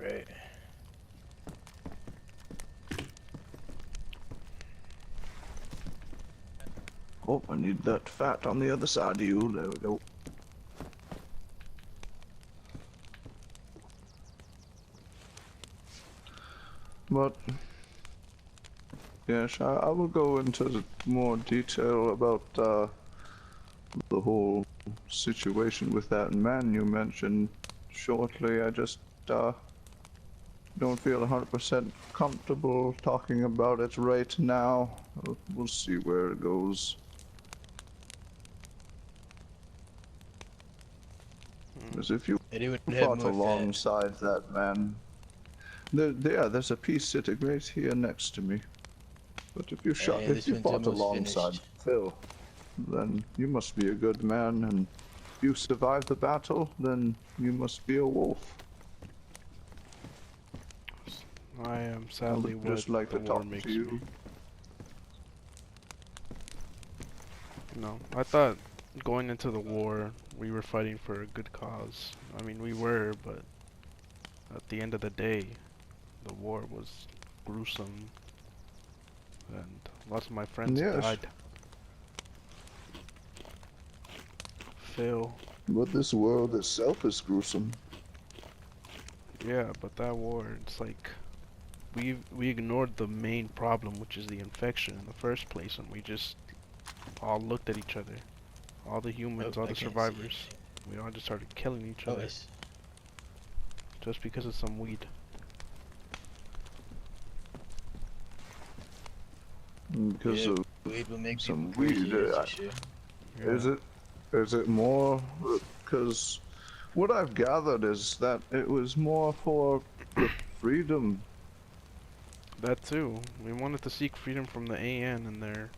right. Oh, I need that fat on the other side of you. There we go. But yes, I will go into more detail about the whole situation with that man you mentioned shortly. I just don't feel 100% comfortable talking about it right now. We'll see where it goes. Because if you fought alongside that man, there's a piece sitting right here next to me. But if you fought alongside Phil, then you must be a good man, and if you survived the battle, then you must be a wolf. I am sadly what just like the to war talk makes to you. me. No, I thought going into the war, we were fighting for a good cause. I mean, we were, but at the end of the day, the war was gruesome, and lots of my friends died. Phil. But this world itself is gruesome. Yeah, but that war, it's like we ignored the main problem, which is the infection in the first place, and we just all looked at each other. All the humans, all the survivors. We all just started killing each other. Just because of some weed. Because of weed will make some weed. Is it more? Because what I've gathered is that it was more for the freedom. That too. We wanted to seek freedom from the AN and their,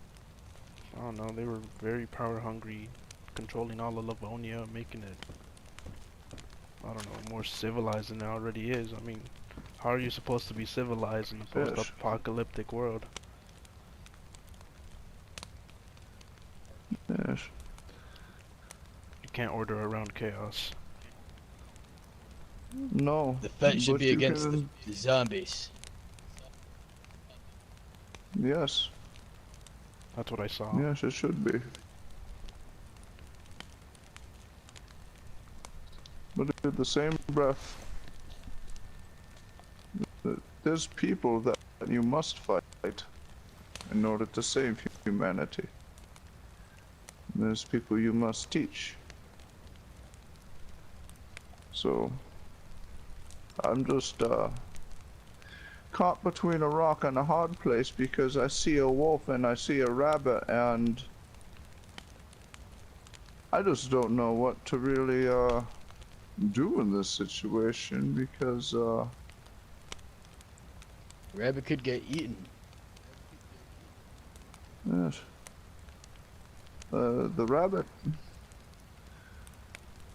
I don't know, they were very power hungry, controlling all of Livonia, making it, I don't know, more civilized than it already is. I mean, how are you supposed to be civilized in a post-apocalyptic world? Yes. You can't order around chaos. No. The fight should be against the zombies. Yes. That's what I saw. Yes, it should be. But in the same breath, there's people that you must fight in order to save humanity. There's people you must teach. So, I'm just caught between a rock and a hard place because I see a wolf and I see a rabbit, and I just don't know what to really do in this situation because rabbit could get eaten. Yes. The rabbit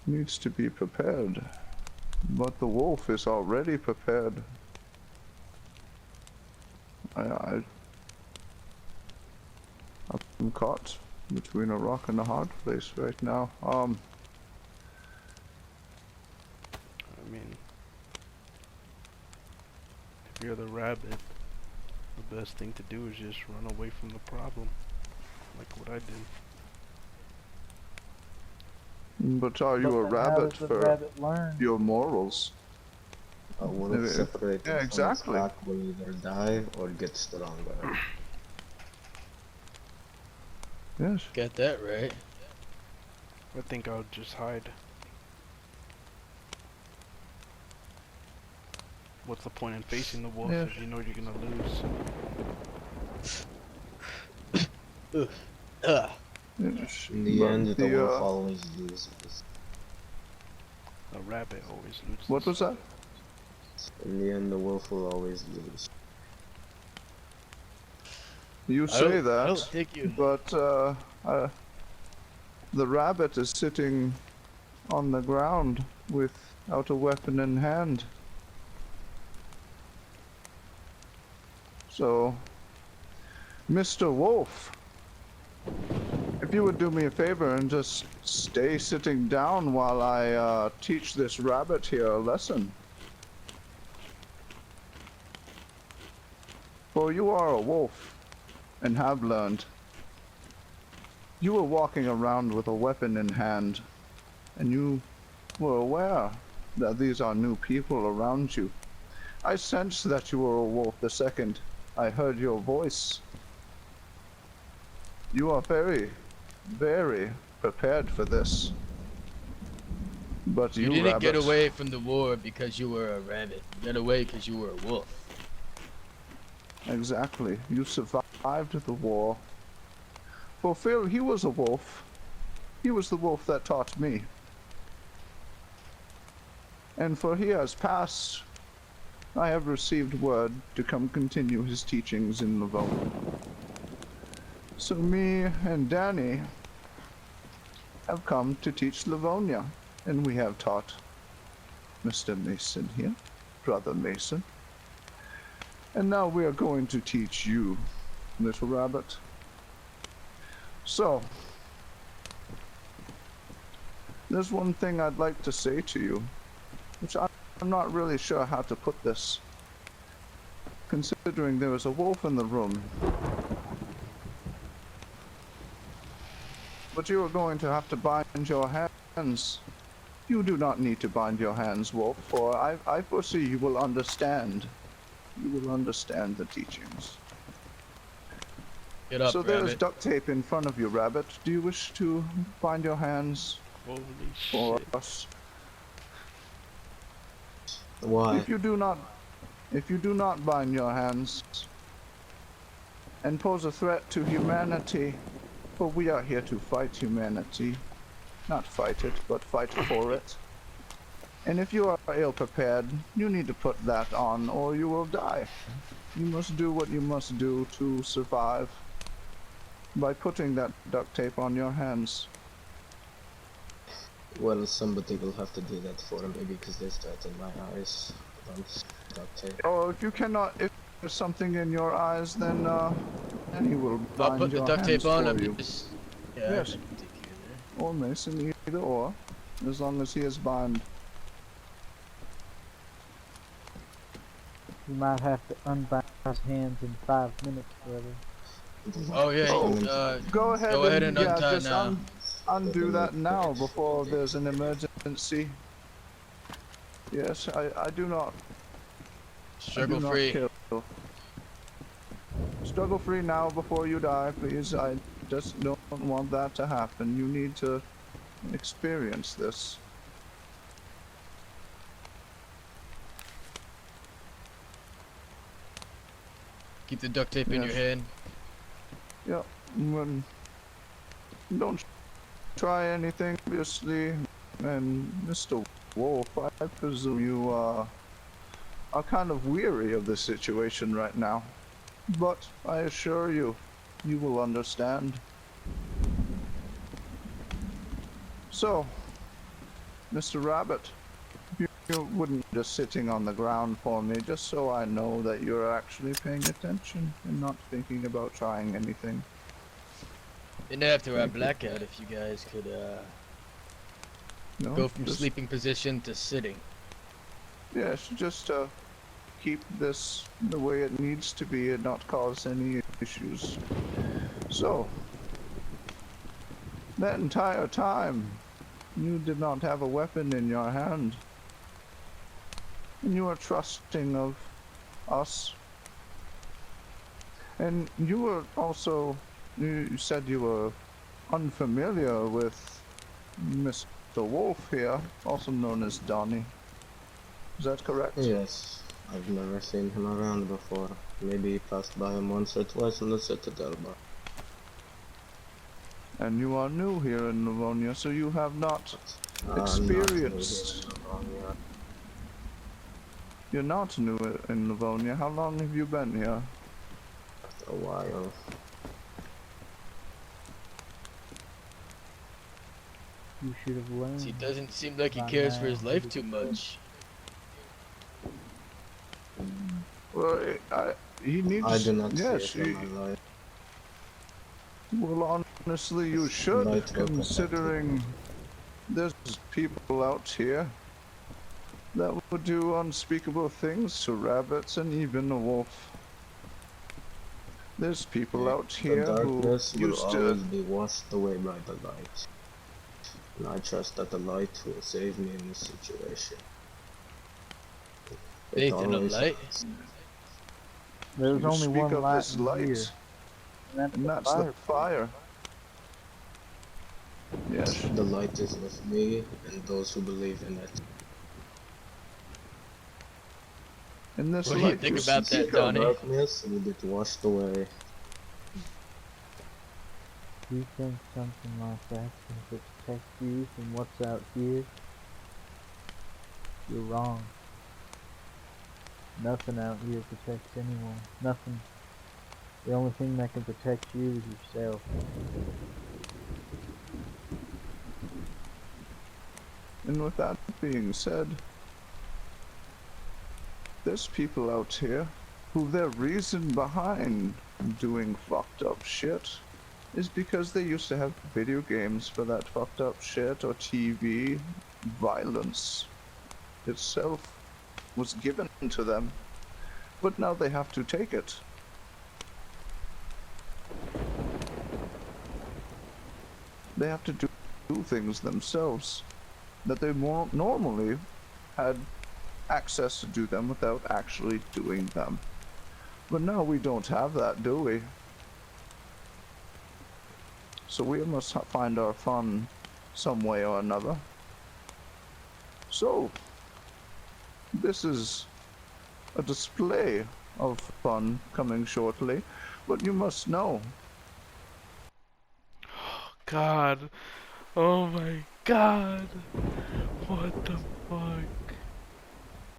needs to be prepared, but the wolf is already prepared. I'm caught between a rock and a hard place right now. I mean, if you're the rabbit, the best thing to do is just run away from the problem, like what I did. But are you a rabbit for your morals? A wolf separated yeah, exactly. from its pack will either die or get stronger. Yes. Got that right. I think I'll just hide. What's the point in facing the wolf if you know you're gonna lose? In the end, the wolf always loses. A rabbit always loses. What was that? In the end, the wolf will always lose. You say that, but the rabbit is sitting on the ground without a weapon in hand. So, Mr. Wolf, if you would do me a favor and just stay sitting down while I teach this rabbit here a lesson. For you are a wolf, and have learned. You were walking around with a weapon in hand, and you were aware that these are new people around you. I sensed that you were a wolf the second I heard your voice. You are very, very prepared for this. But You didn't rabbit, get away from the war because you were a rabbit. You got away because you were a wolf. Exactly. You survived the war. For Phil, he was a wolf. He was the wolf that taught me. And for he has passed, I have received word to come continue his teachings in Livonia. So me and Donny have come to teach Livonia, and we have taught Mr. Mason here, Brother Mason. And now we are going to teach you, little rabbit. So, there's one thing I'd like to say to you, which I'm not really sure how to put this, considering there is a wolf in the room. But you are going to have to bind your hands. You do not need to bind your hands, wolf, for I foresee you will understand. You will understand the teachings. Get up, so there is rabbit. duct tape in front of you, rabbit. Do you wish to bind your hands Holy for shit. us? Why? If you do not bind your hands and pose a threat to humanity, for we are here to fight humanity, not fight it, but fight for it. And if you are ill prepared, you need to put that on or you will die. You must do what you must do to survive by putting that duct tape on your hands. Well, somebody will have to do that for me because there's that in my eyes. Duct tape. Oh, if you cannot, if there's something in your eyes, then he will I'll bind put the your duct tape hands on for him. you. Yeah, Yes. I can take care of that. Or Mason, either or, as long as he is bound. You might have to unbind his hands in 5 minutes, brother. Oh yeah. Go ahead, Go ahead and yeah, untie just now. undo that now before there's an emergency. Yes, I do not. Struggle I do not free. kill. Struggle free now before you die, please. I just don't want that to happen. You need to experience this. Keep the duct tape in your Yes. hand. Yeah, don't try anything, obviously. And Mr. Wolf, I presume you are kind of weary of the situation right now. But I assure you, you will understand. So, Mr. Rabbit, you wouldn't just sitting on the ground for me, just so I know that you're actually paying attention and not thinking about trying anything. Didn't have to have blackout if you guys could No, go from just- sleeping position to sitting. Yes, just keep this the way it needs to be and not cause any issues. So, that entire time, you did not have a weapon in your hand. And you are trusting of us. And you were also, you said you were unfamiliar with Mr. Wolf here, also known as Donny. Is that correct? Yes, I've never seen him around before. Maybe he passed by him once or twice in the Citadel, but... And you are new here in Livonia, so you have not experienced. You're not new in Livonia. How long have you been here? A while. You should have learned. He doesn't seem like he By cares for now. his life too much. Well, he needs. I do not yes, see it in my life. well, honestly, you should, Might well considering there's people out here that would do unspeakable things to rabbits and even a wolf. There's people out The here who darkness will used to... always be washed away by the light. And I trust that the light will save me in this situation. It Speaking of always light, has. There's You only speak one of light this in light, here, and that's the fire. Yes. The light is with me and those who believe in it. And this what do you light think you about speak that, of, Donny? Darkness will get washed away. You think something like that can protect you from what's out here? You're wrong. Nothing out here protects anyone. Nothing. The only thing that can protect you is yourself. And with that being said, there's people out here who their reason behind doing fucked up shit is because they used to have video games for that fucked up shit, or TV. Violence itself was given to them, but now they have to take it. They have to do things themselves that they more normally had access to do them without actually doing them. But now we don't have that, do we? So we must find our fun some way or another. So, this is a display of fun coming shortly, but you must know. God. Oh my God. What the fuck?